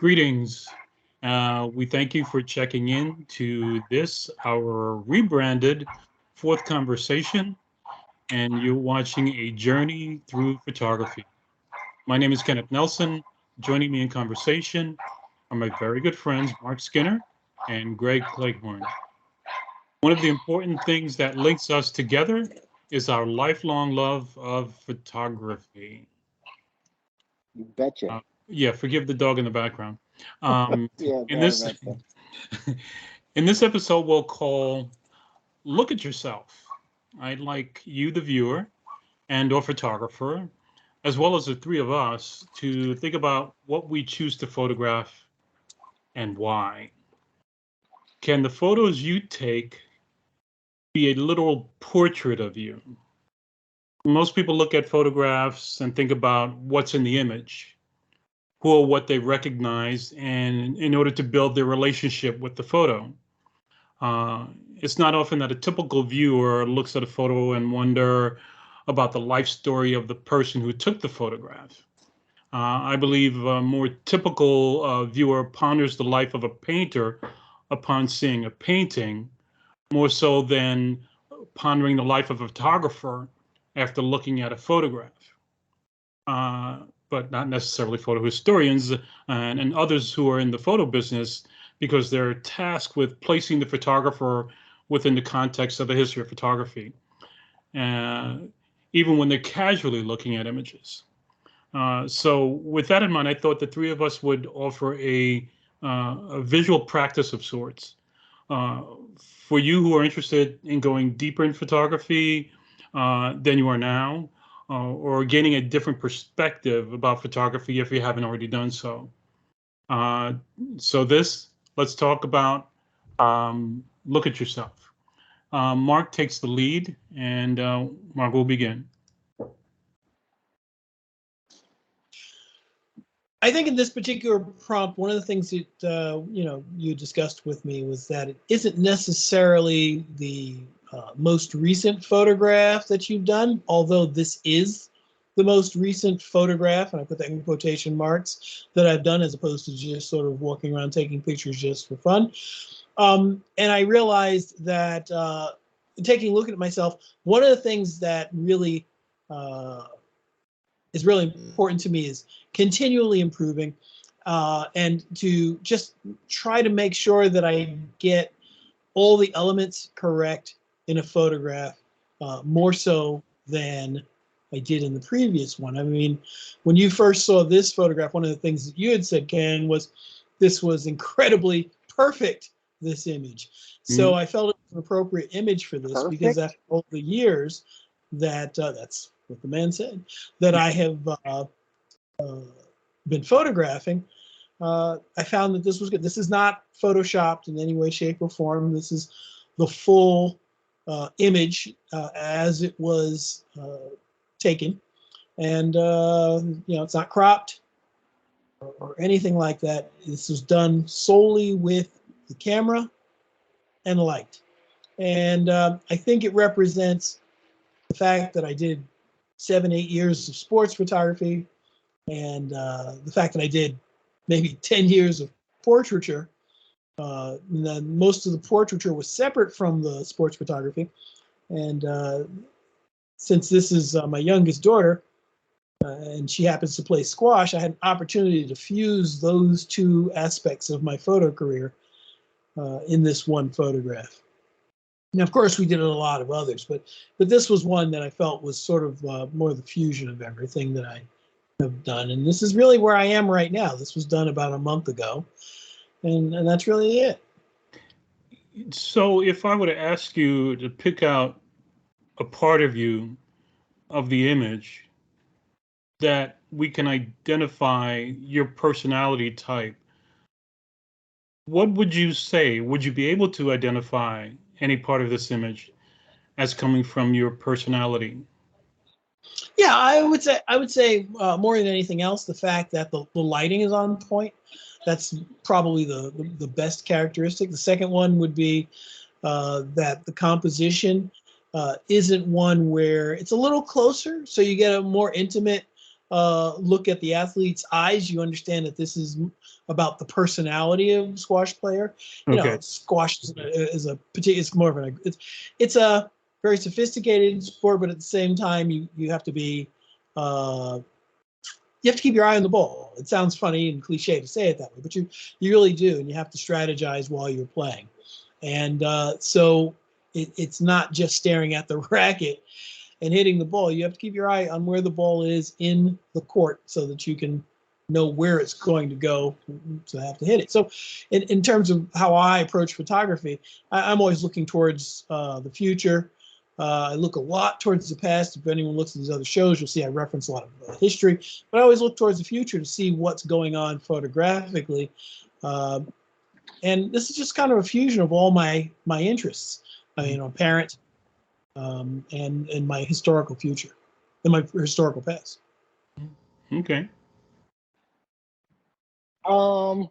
Greetings. We thank you for checking in to this, our rebranded fourth conversation, and you're watching a journey through photography. My name is Kenneth Nelson. Joining me in conversation are my very good friends, Marc Skinner and Greg Cleghorn. One of the important things that links us together is our lifelong love of photography. You betcha. Yeah, forgive the dog in the background. Yeah, In sorry this about that. in this episode, we'll call "Look at Yourself." I'd like you, the viewer and/or photographer, as well as the three of us, to think about what we choose to photograph and why. Can the photos you take be a literal portrait of you? Most people look at photographs and think about what's in the image, who or what they recognize, and in order to build their relationship with the photo. Uh, it's not often that a typical viewer looks at a photo and wonder about the life story of the person who took the photograph. I believe a more typical viewer ponders the life of a painter upon seeing a painting, more so than pondering the life of a photographer after looking at a photograph. But not necessarily photo historians and others who are in the photo business, because they're tasked with placing the photographer within the context of the history of photography, uh, even when they're casually looking at images. So with that in mind, I thought the three of us would offer a visual practice of sorts. Uh, for you who are interested in going deeper in photography than you are now, or gaining a different perspective about photography if you haven't already done so. Uh, let's talk about look at yourself. Marc takes the lead, and Marc will begin. I think in this particular prompt, one of the things that you discussed with me was that it isn't necessarily the most recent photograph that you've done, although this is the most recent photograph, and I put that in quotation marks, that I've done, as opposed to just sort of walking around taking pictures just for fun. And I realized that taking a look at myself, one of the things that really is really important to me is continually improving and to just try to make sure that I get all the elements correct in a photograph, more so than I did in the previous one. I mean, when you first saw this photograph, one of the things that you had said, Ken, was this was incredibly perfect, this image. So I felt it was an appropriate image for this because after all the years that that's what the man said, that I have been photographing, I found that this was good. This is not photoshopped in any way, shape, or form. This is the full image as it was taken, and it's not cropped or anything like that. This was done solely with the camera and light, and I think it represents the fact that I did 7-8 years of sports photography, and the fact that I did maybe 10 years of portraiture. And then most of the portraiture was separate from the sports photography. And since this is my youngest daughter, and she happens to play squash, I had an opportunity to fuse those two aspects of my photo career in this one photograph. And of course, we did a lot of others, but this was one that I felt was sort of more the fusion of everything that I have done. And this is really where I am right now. This was done about a month ago, and that's really it. So if I were to ask you to pick out a part of you, of the image, that we can identify your personality type, what would you say? Would you be able to identify any part of this image as coming from your personality? Yeah, I would say more than anything else, the fact that the lighting is on point. That's probably the best characteristic. The second one would be that the composition isn't one where it's a little closer, so you get a more intimate look at the athlete's eyes, you understand that this is about the personality of a squash player. You know, Okay. squash is a particular, it's more of an, it's a very sophisticated sport, but at the same time, you have to be, you have to keep your eye on the ball. It sounds funny and cliche to say it that way, but you really do, and you have to strategize while you're playing. And so it's not just staring at the racket and hitting the ball. You have to keep your eye on where the ball is in the court so that you can know where it's going to go to have to hit it. So in terms of how I approach photography, I'm always looking towards the future. I look a lot towards the past. If anyone looks at these other shows, you'll see I reference a lot of history, but I always look towards the future to see what's going on photographically. And this is just kind of a fusion of all my interests. I'm a parent, and my historical future, and my historical past. Okay. I'm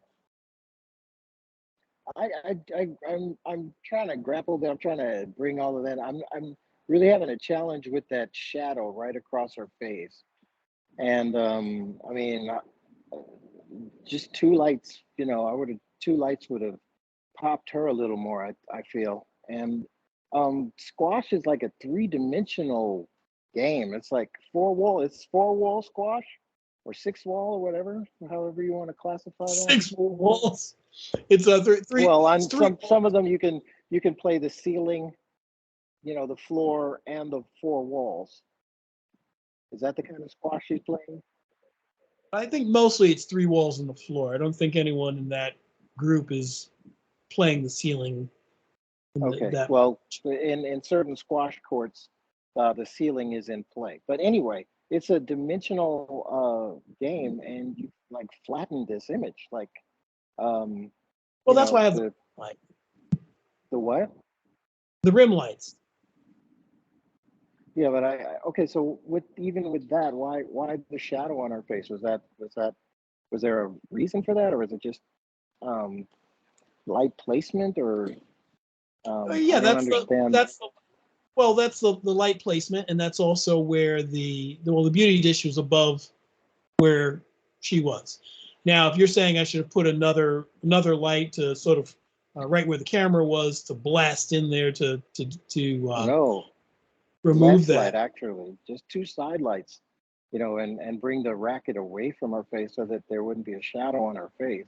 trying to grapple that. I'm trying to bring all of that. I'm really having a challenge with that shadow right across her face. And I mean, just two lights, two lights would have popped her a little more, I feel. And squash is like a three-dimensional game. It's like it's four-wall squash or six-wall or whatever, however you want to classify that. 6 walls. It's a three. Well, on some of them you can play the ceiling, the floor and the four walls. Is that the kind of squash she's playing? I think mostly it's 3 walls on the floor. I don't think anyone in that group is playing the ceiling. Okay. Well, in certain squash courts, the ceiling is in play. But anyway, it's a dimensional game, and you like flatten this image, like. Well, that's why I have the light. The what? The rim lights. Yeah, but okay. So even with that, why the shadow on her face? Was there a reason for that, or was it just light placement, or? Yeah, that's the light placement, and that's also where the beauty dish was above where she was. Now, if you're saying I should have put another light to sort of right where the camera was to blast in there to no, remove that. Light, actually, just 2 side lights, and bring the racket away from her face so that there wouldn't be a shadow on her face.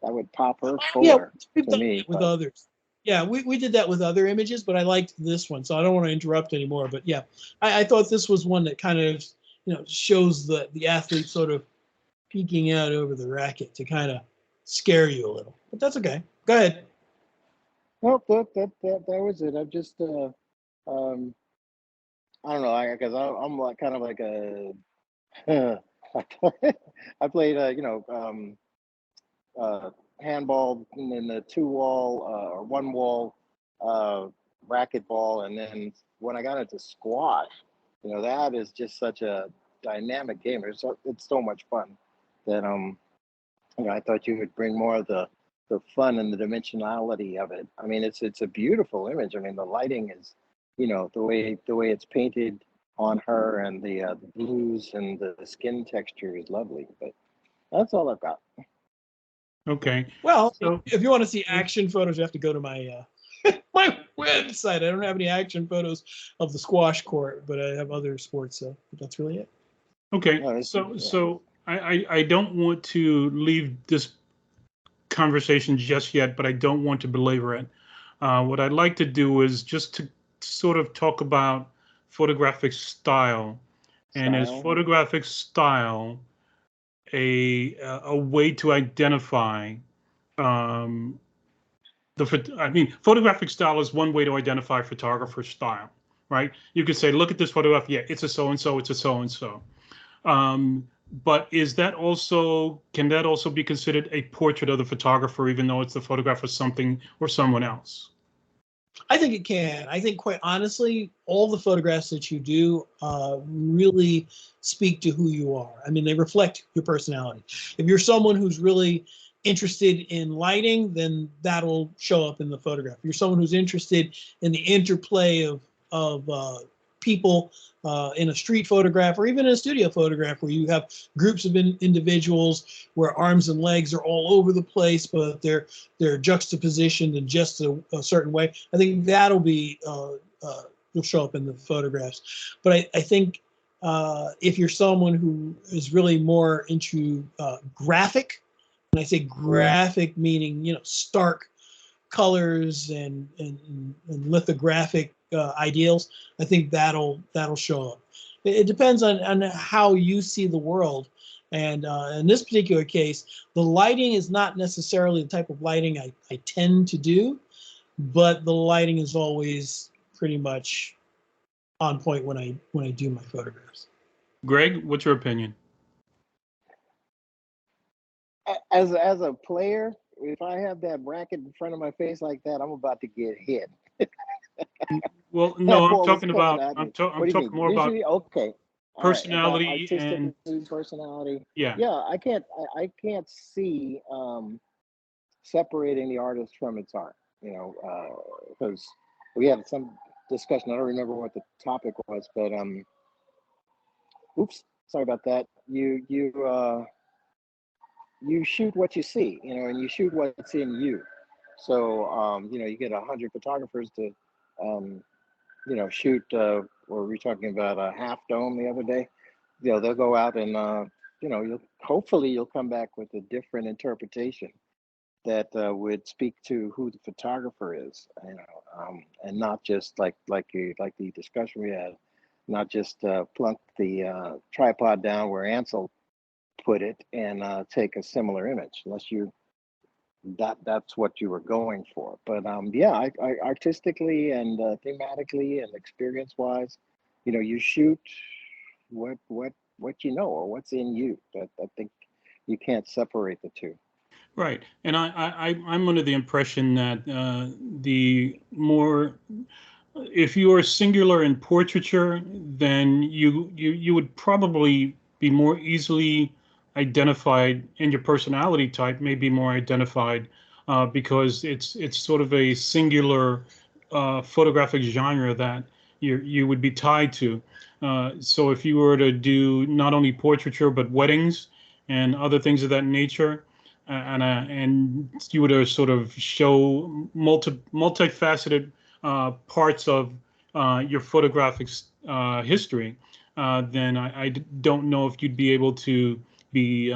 That would pop her fuller to me. With others. Yeah, we did that with other images, but I liked this one, so I don't want to interrupt anymore. But yeah, I thought this was one that kind of shows the athlete sort of peeking out over the racket to kind of scare you a little. But that's okay. Go ahead. Well, that was it. I'm just I don't know, because I'm like kind of like a I played handball in the 2-wall or 1-wall racquetball, and then when I got into squash, that is just such a dynamic game. It's so much fun that I thought you would bring more of the fun and the dimensionality of it. I mean, it's a beautiful image. I mean, the lighting is, the way it's painted on her, and the blues and the skin texture is lovely. But that's all I've got. Okay. Well, so if you want to see action photos, you have to go to my my website. I don't have any action photos of the squash court, but I have other sports, so that's really it. Okay. So I don't want to leave this conversation just yet, but I don't want to belabor it. What I'd like to do is just to sort of talk about photographic style. And is photographic style a way to identify photographic style is one way to identify photographer style, right? You could say, look at this photograph. Yeah, it's a so-and-so, it's a so-and-so. But can that also be considered a portrait of the photographer, even though it's the photograph of something or someone else? I think it can. I think, quite honestly, all the photographs that you do really speak to who you are. I mean, they reflect your personality. If you're someone who's really interested in lighting, then that'll show up in the photograph. If you're someone who's interested in the interplay of people in a street photograph or even in a studio photograph where you have groups of individuals where arms and legs are all over the place, but they're juxtapositioned in just a certain way. I think that'll be will show up in the photographs. But I think if you're someone who is really more into graphic, and I say graphic meaning, stark colors and lithographic ideals, I think that'll show up. It depends on how you see the world. And in this particular case, the lighting is not necessarily the type of lighting I tend to do, but the lighting is always pretty much on point when I do my photographs. Greg, what's your opinion? As a player, if I have that bracket in front of my face like that, I'm about to get hit. Well, no, I'm Ball is talking coming about at me. I'm What do you talking mean? more about Visually, okay. All right, about personality artistic and personality. yeah. Yeah, I can't see separating the artist from its art. Because we had some discussion. I don't remember what the topic was, but oops, sorry about that. You shoot what you see, and you shoot what's in you. So you get 100 photographers to shoot. What were we talking about? A half dome the other day. They'll go out and hopefully you'll come back with a different interpretation that would speak to who the photographer is, and not just like the discussion we had, not just plunk the tripod down where Ansel put it and take a similar image, unless that's what you were going for. But yeah, I artistically and thematically and experience wise, you shoot what or what's in you. That I think you can't separate the two. Right, and I'm under the impression that the more, if you are singular in portraiture, then you would probably be more easily identified, and your personality type may be more identified because it's sort of a singular photographic genre that you would be tied to. So if you were to do not only portraiture but weddings and other things of that nature, and you were to sort of show multifaceted parts of your photographic history, then I don't know if you'd be able to be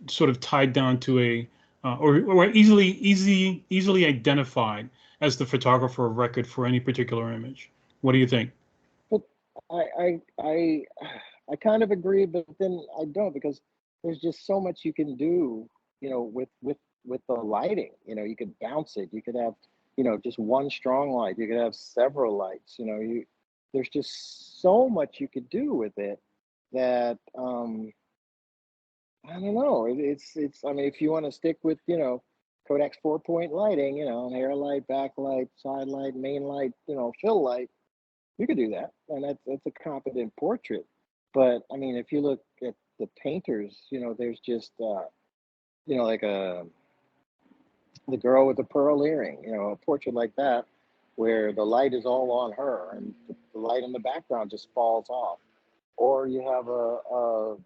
sort of tied down to a or easily identified as the photographer of record for any particular image. What do you think? But I kind of agree, but then I don't, because there's just so much you can do, with the lighting. You could bounce it. You could have, just one strong light. You could have several lights. There's just so much you could do with it that I don't know. It's. I mean, if you want to stick with, Kodak's 4-point lighting, hair light, backlight, side light, main light, fill light, you could do that, and that's a competent portrait. But I mean, if you look at the painters, there's just like the girl with the pearl earring, a portrait like that, where the light is all on her and the light in the background just falls off. Or you have a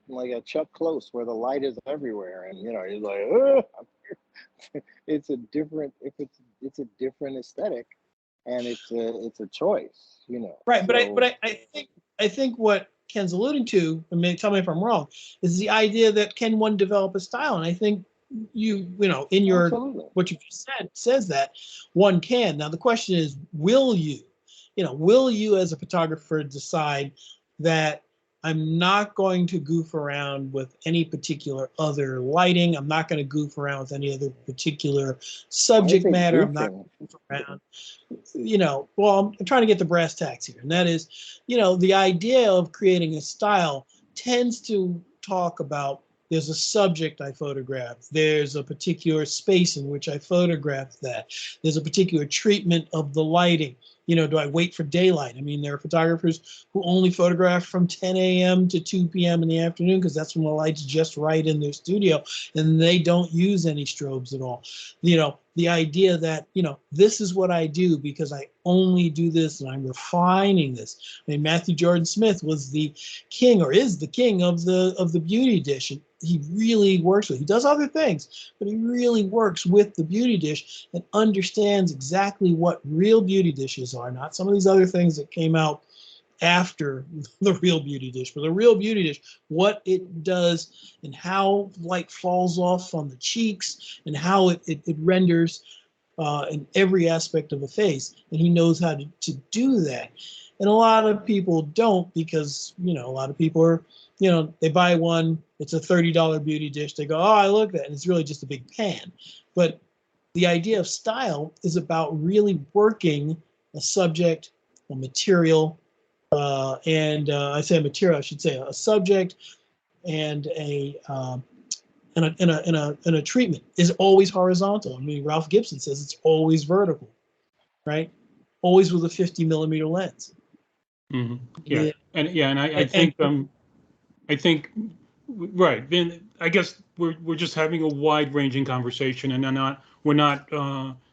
like a Chuck Close where the light is everywhere, and you're like, it's a different, if it's a different aesthetic, and it's a choice, Right, but So I think what Ken's alluding to, and maybe tell me if I'm wrong, is the idea that can one develop a style? And I think in your absolutely. what you just said says that one can. Now the question is, will you? Will you as a photographer decide that I'm not going to goof around with any particular other lighting. I'm not going to goof around with any other particular subject matter. I'm not going to goof around. Well, I'm trying to get the brass tacks here. And that is, the idea of creating a style tends to talk about there's a subject I photographed. There's a particular space in which I photographed that. There's a particular treatment of the lighting. do I wait for daylight? I mean, there are photographers who only photograph from 10 a.m. to 2 p.m. in the afternoon because that's when the light's just right in their studio, and they don't use any strobes at all. The idea that, this is what I do because I only do this and I'm refining this. I mean, Matthew Jordan Smith was the king, or is the king of the beauty dish. And he really works with, he does other things, but he really works with the beauty dish and understands exactly what real beauty dishes are, not some of these other things that came out after the real beauty dish, but the real beauty dish, what it does and how light falls off on the cheeks and how it renders in every aspect of a face. And he knows how to do that. And a lot of people don't, because, a lot of people are, they buy one, it's a $30 beauty dish. They go, oh, I look at that. And it's really just a big pan. But the idea of style is about really working a subject, a material, and I say material, I should say a subject and a treatment is always horizontal. I mean, Ralph Gibson says it's always vertical, right? Always with a 50 millimeter lens. Mm-hmm. Yeah, and I think right. Then I guess we're just having a wide ranging conversation, and we're not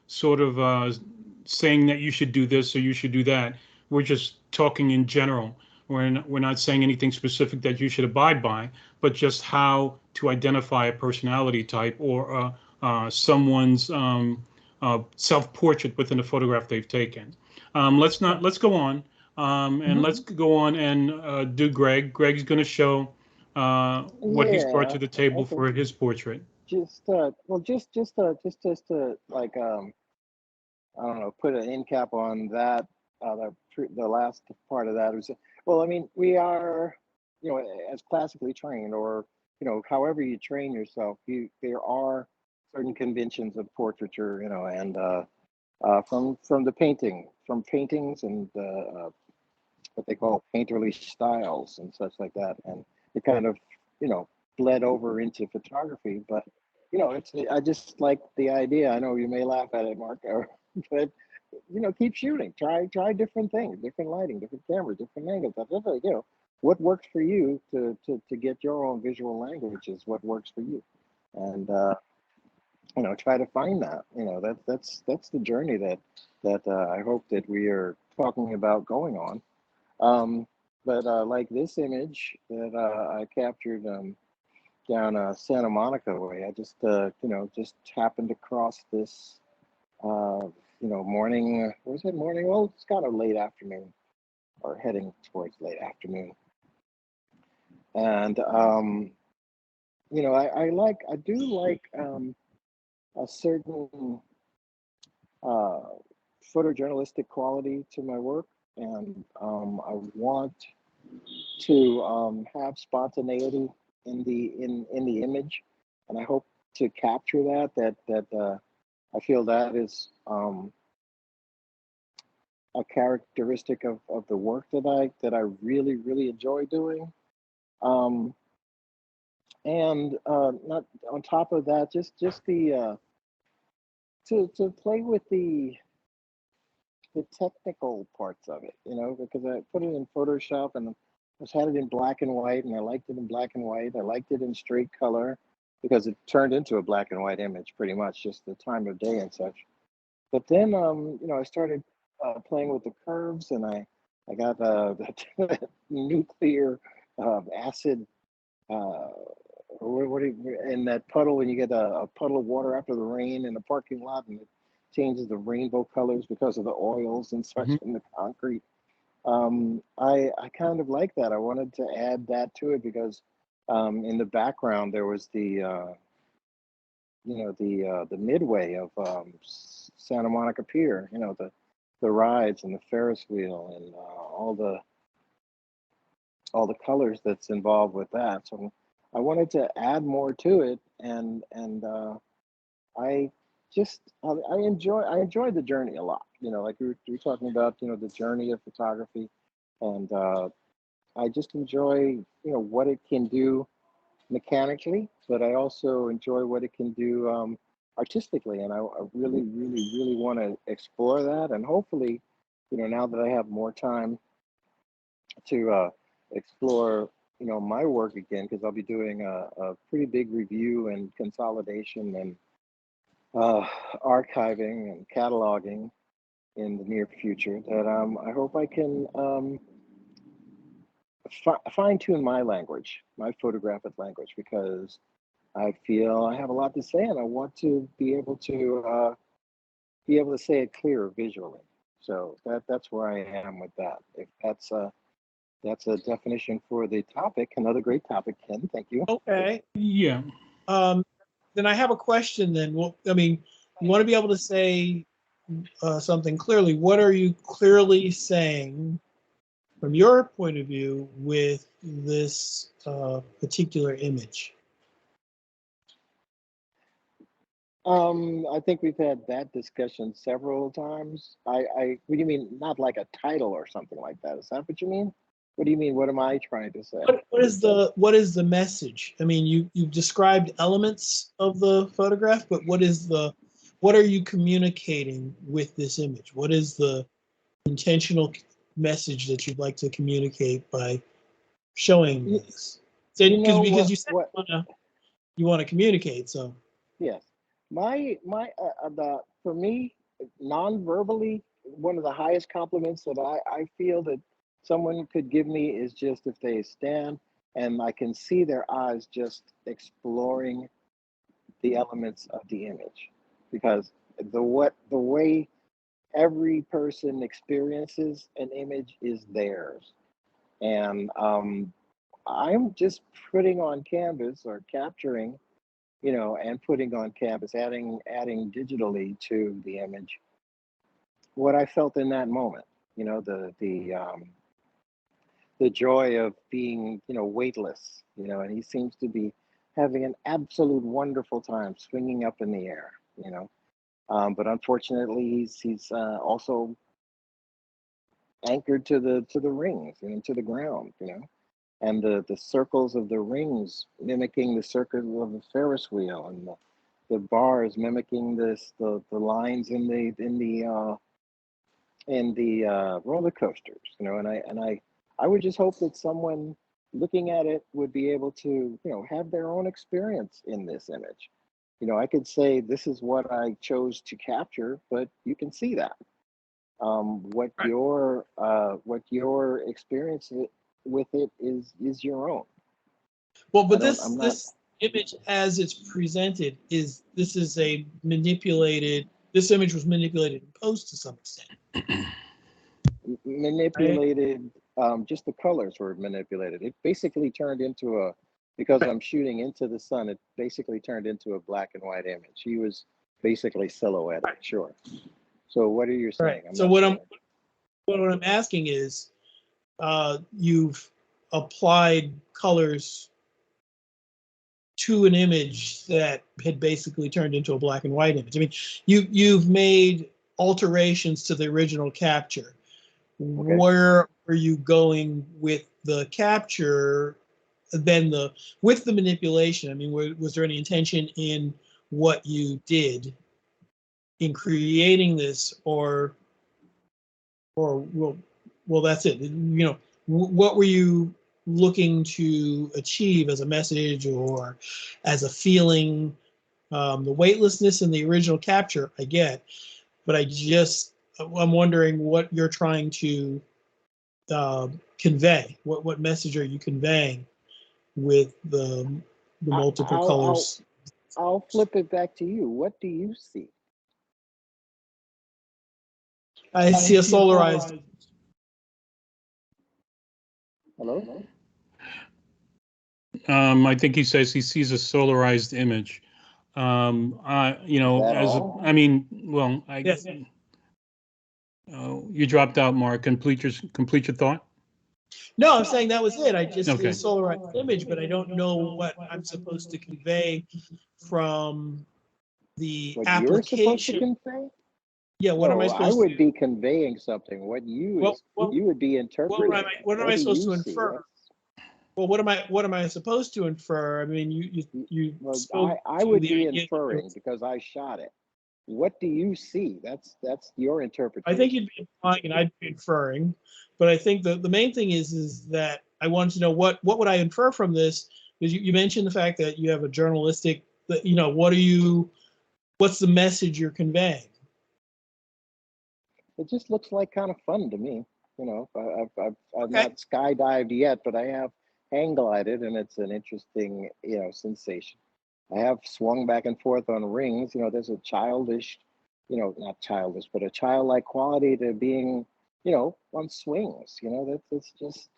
sort of saying that you should do this or you should do that. We're just talking in general. We're not saying anything specific that you should abide by, but just how to identify a personality type or someone's self-portrait within a photograph they've taken. Let's go on. And let's go on and do Greg. Greg's going to show what he's brought Yeah. to the table Okay. for his portrait. Just to like I don't know, put an end cap on that. The last part of that was, well, I mean, we are, as classically trained, or however you train yourself, there are certain conventions of portraiture, and from paintings and what they call painterly styles and such like that, and it kind of bled over into photography. But I just like the idea. I know you may laugh at it, Mark, but keep shooting. Try different things, different lighting, different cameras, different angles. What works for you to get your own visual language is what works for you, and try to find that. That's the journey that I hope that we are talking about going on. But like this image that I captured down Santa Monica way, I just just happened across this morning. Was it morning? Well, it's kind of late afternoon, or heading towards late afternoon. And I do like a certain photojournalistic quality to my work, and I want to have spontaneity in the image, and I hope to capture that. I feel that is a characteristic of the work that I really really enjoy doing. Um, and not on top of that, just the to play with the technical parts of it, because I put it in Photoshop and I just had it in black and white, and I liked it in black and white. I liked it in straight color because it turned into a black and white image pretty much, just the time of day and such. But then, I started playing with the curves, and I got that nuclear acid. What do in that puddle, when you get a puddle of water after the rain in a parking lot, and it changes the rainbow colors because of the oils and such Mm-hmm. in the concrete. I kind of like that. I wanted to add that to it because in the background there was the midway of Santa Monica Pier. The rides and the Ferris wheel and all the colors that's involved with that. So I wanted to add more to it, and I I enjoy the journey a lot. Like we were talking about, the journey of photography, and I just enjoy what it can do mechanically, but I also enjoy what it can do artistically, and I really really really want to explore that, and hopefully now that I have more time to explore, my work again, because I'll be doing a pretty big review and consolidation and archiving and cataloging in the near future. That I hope I can fine tune my language, my photographic language, because I feel I have a lot to say, and I want to be able to say it clearer visually. So that's where I am with that. If that's a definition for the topic. Another great topic, Ken. Thank you. Okay. Yeah. Then I have a question. Then, well, I mean, you want to be able to say something clearly. What are you clearly saying from your point of view with this particular image? I think we've had that discussion several times. What do you mean? Not like a title or something like that. Is that what you mean? What do you mean? What am I trying to say? What is the message? I mean, you've described elements of the photograph, but what are you communicating with this image? What is the intentional message that you'd like to communicate by showing this? Because you said you want to communicate, so. Yes, for me, non-verbally, one of the highest compliments that I feel that someone could give me is just if they stand and I can see their eyes just exploring the elements of the image, because the way every person experiences an image is theirs, and I'm just putting on canvas or capturing, and putting on canvas, adding digitally to the image what I felt in that moment. The joy of being, weightless, and he seems to be having an absolute wonderful time swinging up in the air, but unfortunately he's also anchored to the rings and to the ground, and the circles of the rings mimicking the circles of the Ferris wheel, and the bars mimicking the lines in the roller coasters, and I would just hope that someone looking at it would be able to, have their own experience in this image. I could say this is what I chose to capture, but you can see that. What your experience with it is your own. Well, but this image as it's presented this image was manipulated in post to some extent. Manipulated, right? Just the colors were manipulated. It basically turned into because I'm shooting into the sun, it basically turned into a black and white image. He was basically silhouetted, right. Sure. So what are you saying? Right. So what I'm asking is, you've applied colors to an image that had basically turned into a black and white image. I mean, you've made alterations to the original capture. Okay. Where are you going with the capture? Then with the manipulation, I mean, was there any intention in what you did in creating this, or well, that's it. What were you looking to achieve as a message or as a feeling? The weightlessness in the original capture, I get, but I'm wondering what you're trying to convey. What message are you conveying with the multiple colors? I'll flip it back to you. What do you see? I see a solarized. Hello? I think he says he sees a solarized image. Yes. You dropped out, Mark. Complete your thought. No, I'm saying that was it. I just see a solarized image, but I don't know what I'm supposed to convey from the what application. You're supposed to convey? Yeah, what am I supposed to? I would be conveying something. What you would be interpreting. What am I supposed to infer? Well, what am I supposed to infer? I mean, you I would be inferring because I shot it. what do you see? That's your interpretation. I think you'd be implying and I'd be inferring, but I think the main thing is that I wanted to know what would I infer from this? Because you mentioned the fact that you have a journalistic, what's the message you're conveying? It just looks like kind of fun to me. You know, I've Okay. not skydived yet, but I have hang glided, and it's an interesting, sensation. I have swung back and forth on rings. You know, there's a childish, not childish, but a childlike quality to being, on swings. You know, that's just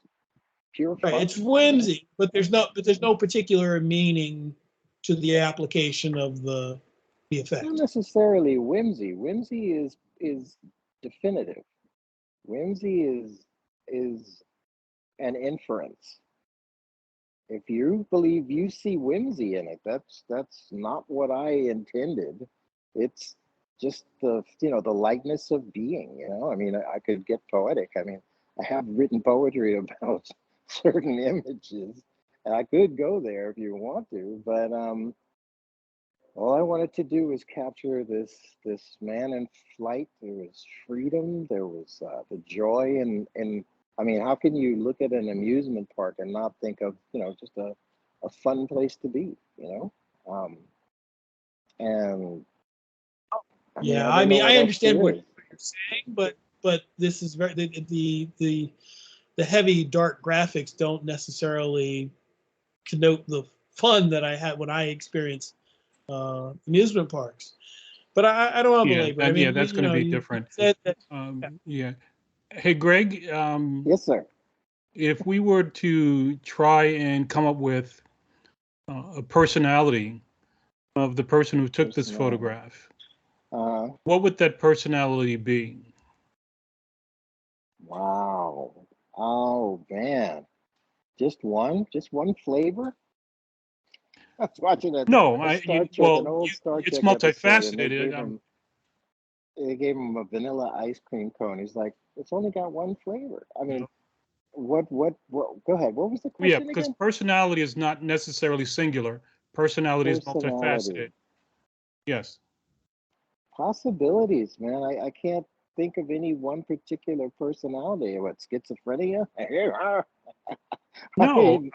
pure Right. fun. It's whimsy, but there's no particular meaning to the application of the effect. Not necessarily whimsy. Whimsy is definitive. Whimsy is an inference. If you believe you see whimsy in it, that's not what I intended. It's just the lightness of being. I mean, I could get poetic. I mean, I have written poetry about certain images, and I could go there if you want to, but all I wanted to do was capture this man in flight. There was freedom. There was the joy, and I mean, how can you look at an amusement park and not think of just a fun place to be? And Yeah, I don't know I what else understand there what is. you're saying, but this is very the heavy dark graphics don't necessarily connote the fun that I had when I experienced amusement parks. But I don't want to belabor. I mean, that's going to be different. Said that, Yeah. Hey, Greg, Yes, sir. if we were to try and come up with a personality of the person who took this Personality. photograph, Uh, what would that personality be? wow. Oh man. Just one flavor? I was watching No, a Star Trek, an old Star it's Trek episode, and multifaceted. they gave him a vanilla ice cream cone. He's like, it's only got one flavor. I mean, what, go ahead. What was the Yeah, question because again? personality is not necessarily singular. Personality is Personality. multifaceted. Yes. Possibilities, man. I can't think of any one particular personality. What, schizophrenia? I No, mean,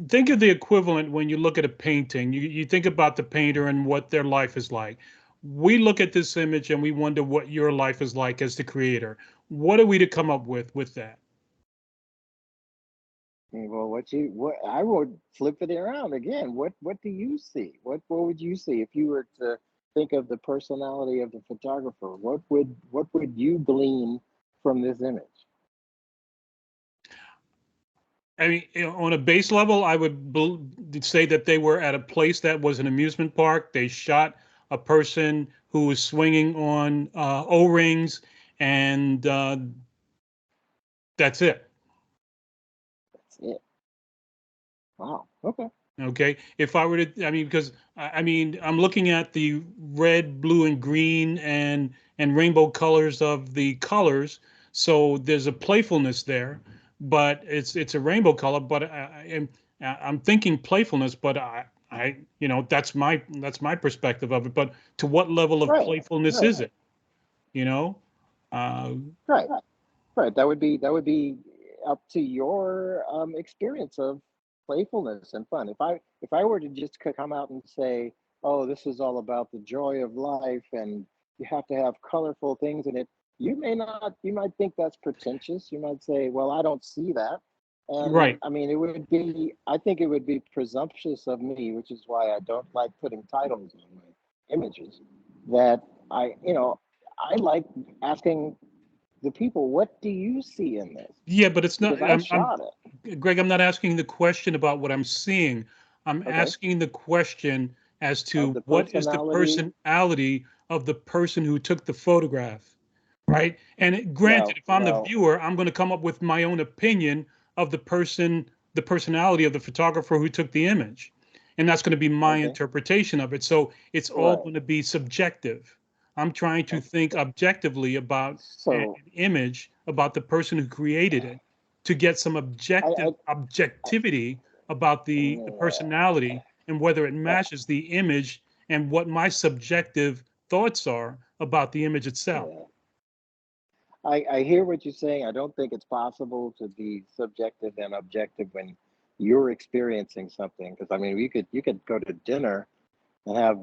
think of the equivalent when you look at a painting. You think about the painter and what their life is like. We look at this image and we wonder what your life is like as the creator. What are we to come up with that? well, what I would flip it around again. What do you see? What would you see if you were to think of the personality of the photographer? What would you glean from this image? I mean, on a base level, I would say that they were at a place that was an amusement park. They shot a person who was swinging on O-rings, and that's it. That's it. Wow. Okay. Okay. If I were to, I mean, because I mean, I'm looking at the red, blue, and green and rainbow colors of the colors. So there's a playfulness there, but it's a rainbow color. But I'm thinking playfulness, but that's my perspective of it. But to what level of Right. playfulness Right. is it? You know? Right. Right. That would be up to your experience of playfulness and fun. If I were to just come out and say, "Oh, this is all about the joy of life, and you have to have colorful things in it," you may not. You might think that's pretentious. You might say, "Well, I don't see that." And Right. I mean, it would be. I think it would be presumptuous of me, which is why I don't like putting titles on my images. That I like asking the people, what do you see in this? Yeah, but it's not. Because I shot it. Greg, I'm not asking the question about what I'm seeing. I'm Okay. asking the question as Of to the what is the personality. personality of the person who took the photograph, right? And granted, if I'm the Well, viewer, I'm going to come up with my own opinion of the personality of the photographer who took the image. And that's going to be my okay. interpretation of it. So it's all Right. going to be subjective. I'm trying to think Okay. objectively about an So image, about the person who created it, to get some I objectivity about the yeah, personality and whether it uh, matches the image and what my subjective thoughts are about the image itself. Yeah. I hear what you're saying. I don't think it's possible to be subjective and objective when you're experiencing something. Because I mean, you could go to dinner and have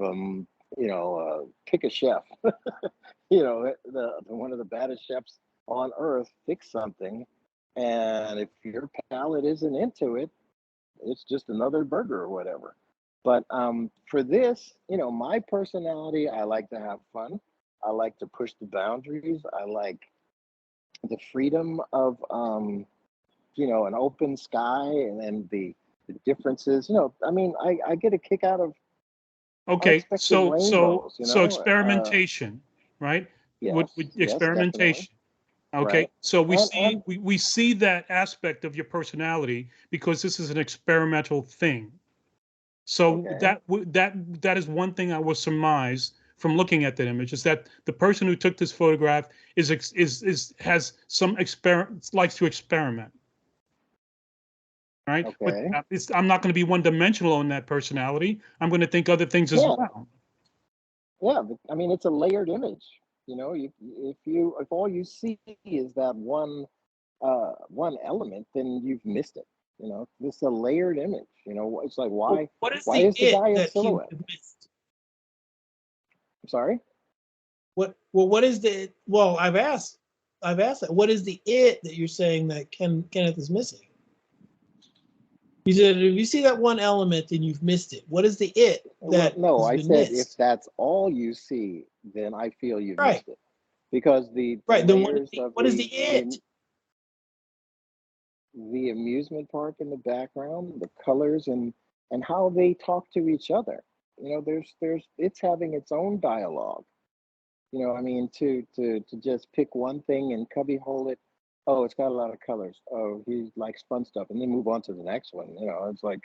pick a chef. One of the baddest chefs on earth fix something, and if your palate isn't into it, it's just another burger or whatever. But for this, my personality, I like to have fun. I like to push the boundaries. I like the freedom of an open sky, and then the differences. I mean, I get a kick out of Okay, unexpected rainbows. so experimentation, right? With Yes, yes, definitely. experimentation. Okay, Right. so And we see that aspect of your personality because this is an experimental thing. So okay. that is one thing I will surmise from looking at that image, is that the person who took this photograph is has some likes to experiment, right? But Okay. I'm not going to be one dimensional in that personality. I'm going to think other things as Yeah. well. Yeah. I mean, it's a layered image. If all you see is that one element, then you've missed it. This is a layered image. It's like, Well, why what is why the is the it guy in that he silhouette? missed? I'm sorry. What is the well? I've asked that. What is the it that you're saying that Kenneth is missing? You said if you see that one element, then you've missed it. What is the it Well, that no, has I been said if missed? that's all you see, then I feel you've Right, missed it, because the right. Then layers of what is the it? the amusement park in the background, the colors, and how they talk to each other. There's it's having its own dialogue. I mean, to just pick one thing and cubbyhole it. Oh, it's got a lot of colors. Oh, he likes fun stuff, and then move on to the next one. It's like,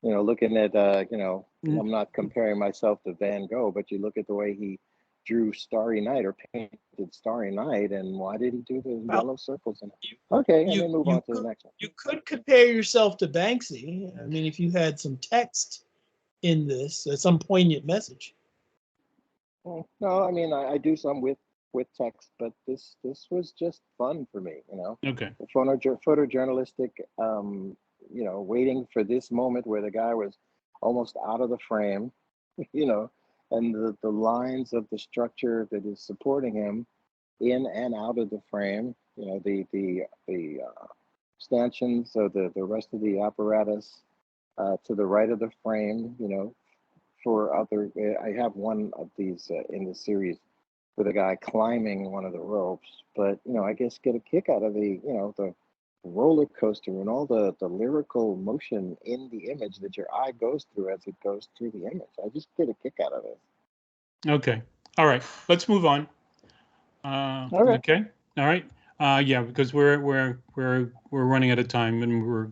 looking at Mm, I'm not comparing myself to Van Gogh, but you look at the way he drew Starry Night or painted Starry Night, and why did he do the Well, yellow circles in it? you Okay, and you then move you on to the could next one. you could compare yourself to Banksy. I mean, if you had some text in this, some poignant message. No, I mean, I do some with text, but this was just fun for me. okay. The photojournalistic, waiting for this moment where the guy was almost out of the frame, you know, and the lines of the structure that is supporting him in and out of the frame, the stanchions, so the rest of the apparatus to the right of the frame, for other, I have one of these in the series with a guy climbing one of the ropes, but I guess get a kick out of the roller coaster and all the lyrical motion in the image that your eye goes through as it goes through the image. I just get a kick out of it. Okay. All right. Let's move on. Okay. Okay. All right. Yeah, because we're running out of time, and we're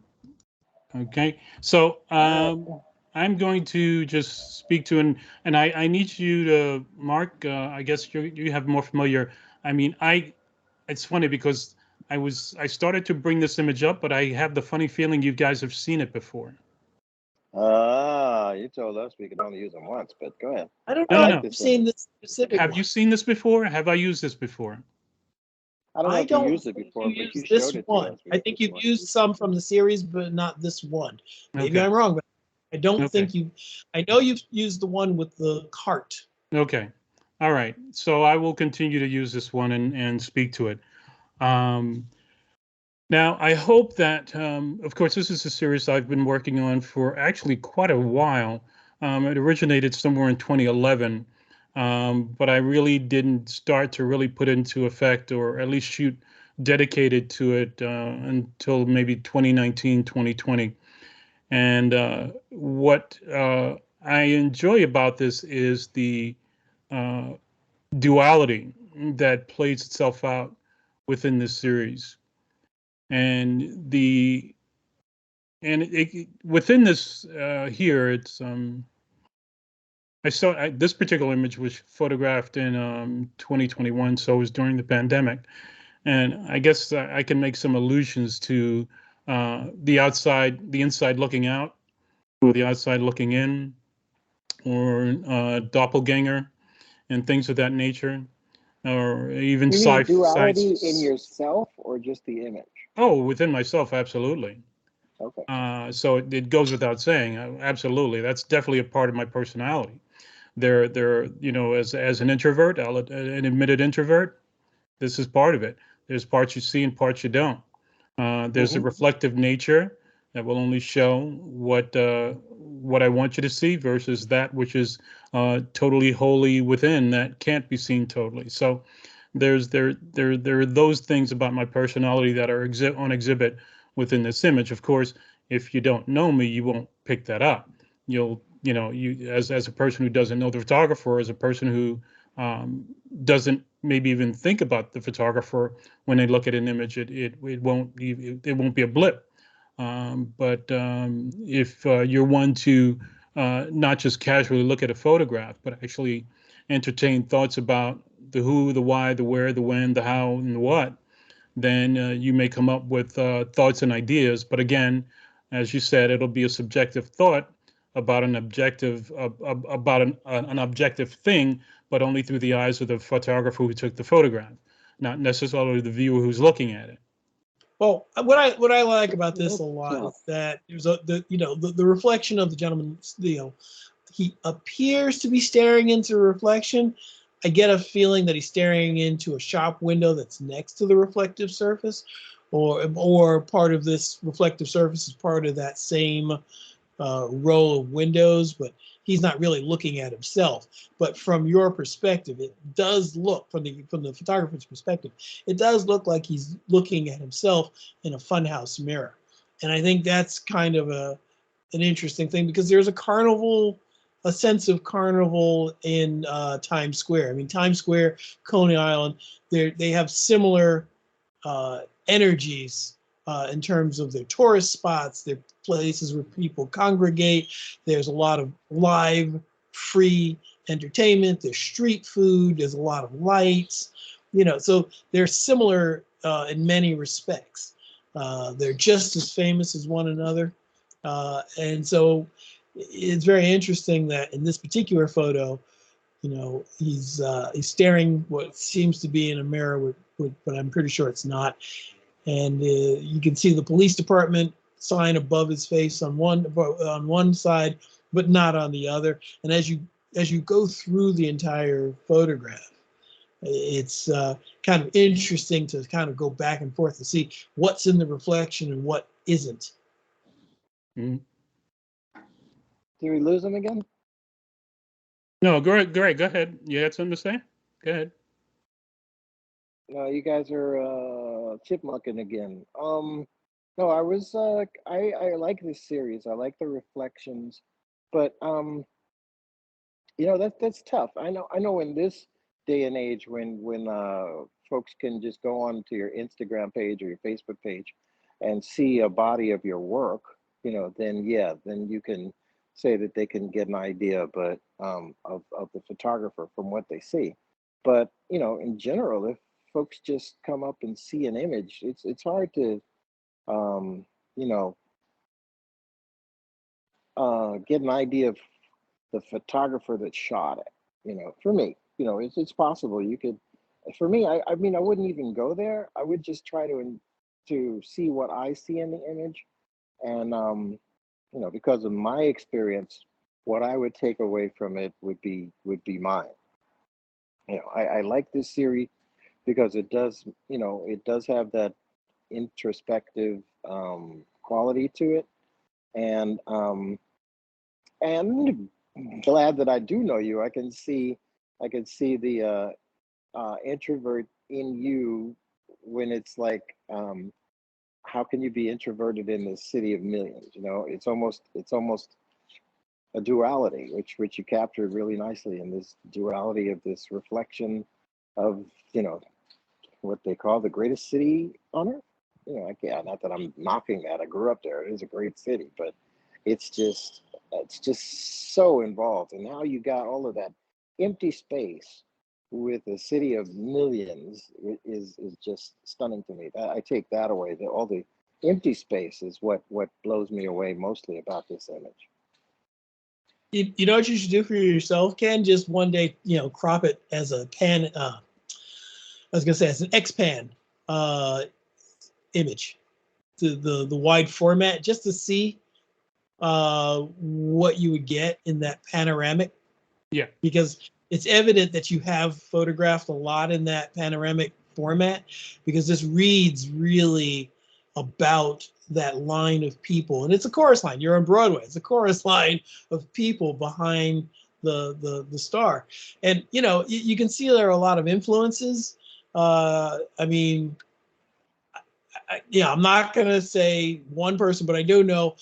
okay. So All I'm going to just speak to, and I need you to, Mark. I guess you have more familiar. I mean, it's funny because I started to bring this image up, but I have the funny feeling you guys have seen it before. You told us we could only use them once, but go ahead. I don't No, I know no, if like no. I've this seen image. this specific Have one. you seen this before? Have I used this before? I don't know I if you don't used it think before, you but you used this showed it to one. us I think you've before. used some from the series, but not this one. Maybe Okay. I'm wrong, but I don't Okay. think you. I know you've used the one with the cart. Okay. All right. So I will continue to use this one and speak to it. Um, Now, I hope that, of course, this is a series I've been working on for actually quite a while. It originated somewhere in 2011, but I really didn't start to really put into effect, or at least shoot dedicated to it, until maybe 2019, 2020. And what I enjoy about this is the uh, duality that plays itself out within this series, and within this here, it's this particular image was photographed in 2021, so it was during the pandemic, and I guess I can make some allusions to the inside looking out, or the outside looking in, or doppelganger, and things of that nature, or even You mean science. duality in yourself or just the image? Oh, within myself, absolutely. Okay. So it goes without saying, absolutely. That's definitely a part of my personality. As an introvert, an admitted introvert, this is part of it. There's parts you see and parts you don't. There's a Hmm. reflective nature that will only show what I want you to see versus that which is totally wholly within that can't be seen totally. So there are those things about my personality that are on exhibit within this image. Of course, if you don't know me, you won't pick that up. You as a person who doesn't know the photographer, as a person who doesn't maybe even think about the photographer when they look at an image, it won't be a blip. But if you're one to not just casually look at a photograph, but actually entertain thoughts about the who, the why, the where, the when, the how, and the what, then you may come up with thoughts and ideas. But again, as you said, it'll be a subjective thought about an objective thing, but only through the eyes of the photographer who took the photograph, not necessarily the viewer who's looking at it. Well, what I like about this That's a lot is tough. that there's the reflection of the gentleman. He appears to be staring into a reflection. I get a feeling that he's staring into a shop window that's next to the reflective surface, or part of this reflective surface is part of that same row of windows, but he's not really looking at himself. But from your perspective, it does look, from the photographer's perspective, it does look like he's looking at himself in a funhouse mirror. And I think that's kind of an interesting thing, because there's a sense of carnival in Times Square. I mean, Times Square, Coney Island, they have similar energies in terms of their tourist spots, their places where people congregate. There's a lot of live, free entertainment. There's street food. There's a lot of lights. So they're similar in many respects. They're just as famous as one another, and so it's very interesting that in this particular photo, he's staring what seems to be in a mirror, but I'm pretty sure it's not. And you can see the police department sign above his face on one side, but not on the other. And as you go through the entire photograph, it's kind of interesting to kind of go back and forth to see what's in the reflection and what isn't. Mm. Did we lose him again? No, great. Go ahead. You had something to say? Go ahead. No, you guys are chipmunking again. No, I was I like this series. I like the reflections, but that's tough. I know in this day and age when folks can just go on to your Instagram page or your Facebook page and see a body of your work, then yeah, then you can say that they can get an idea, but of the photographer from what they see. But in general, if folks just come up and see an image, it's hard to um, you know get an idea of the photographer that shot it. For me, it's possible you could. For me, I mean, I wouldn't even go there. I would just try to see what I see in the image, and because of my experience, what I would take away from it would be mine. I like this series because it does have that introspective quality to it, and and glad that I do know you. I can see the introvert in you when it's like, how can you be introverted in this city of millions? It's almost a duality, which you captured really nicely in this duality of this reflection of you know what they call the greatest city on earth. Not that I'm knocking that. I grew up there. It is a great city, but it's just it's just so involved. And now you got all of that empty space with a city of millions is just stunning to me. That I take that away. All the empty space is what blows me away mostly about this image. You know what you should do for yourself, Ken? Just one day, crop it as a pan. I was gonna say as an X-pan image, the wide format, just to see what you would get in that panoramic. Yeah. Because it's evident that you have photographed a lot in that panoramic format, because this reads really about that line of people, and it's a chorus line. You're on Broadway. It's a chorus line of people behind the star, and you can see there are a lot of influences. I mean, I'm not gonna say one person, but I do know,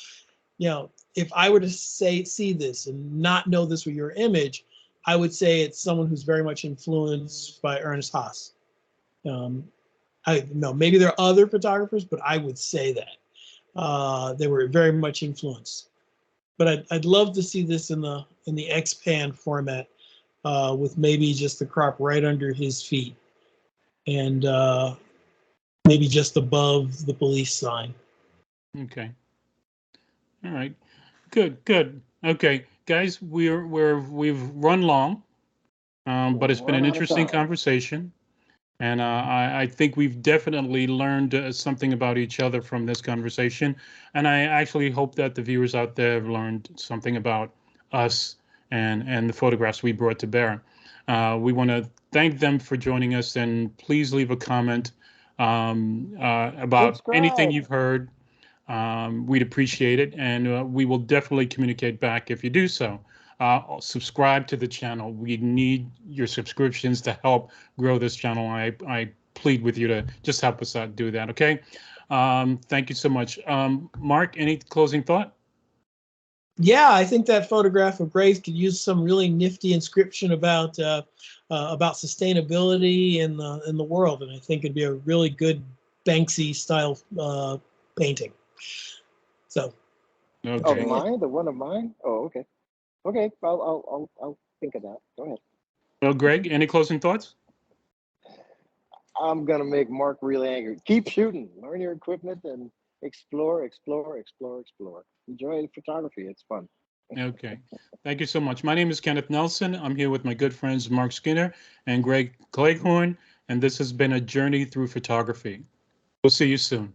if I were to see this and not know this were your image, I would say it's someone who's very much influenced by Ernest Haas. I know maybe there are other photographers, but I would say that they were very much influenced. But I'd love to see this in the X-pan format, with maybe just the crop right under his feet, and maybe just above the police sign. Okay. All right. Good. Okay, guys, we've run long, but it's been an interesting conversation, and I think we've definitely learned something about each other from this conversation, and I actually hope that the viewers out there have learned something about us and the photographs we brought to bear. We want to thank them for joining us, and please leave a comment about anything you've heard. We'd appreciate it, and we will definitely communicate back if you do so. Subscribe to the channel. We need your subscriptions to help grow this channel. I plead with you to just help us out do that, okay? Thank you so much. Marc, any closing thought? Yeah, I think that photograph of Grace could use some really nifty inscription about sustainability in the world, and I think it'd be a really good Banksy style painting. So. Okay. Of mine, the one of mine. Oh, okay. Okay, I'll think of that. Go ahead. Well, Greg, any closing thoughts? I'm gonna make Marc really angry. Keep shooting. Learn your equipment and explore. Enjoy photography. It's fun. Okay. Thank you so much. My name is Kenneth Nelson. I'm here with my good friends Marc Skinner and Greg Cleghorn, and this has been a journey through photography. We'll see you soon.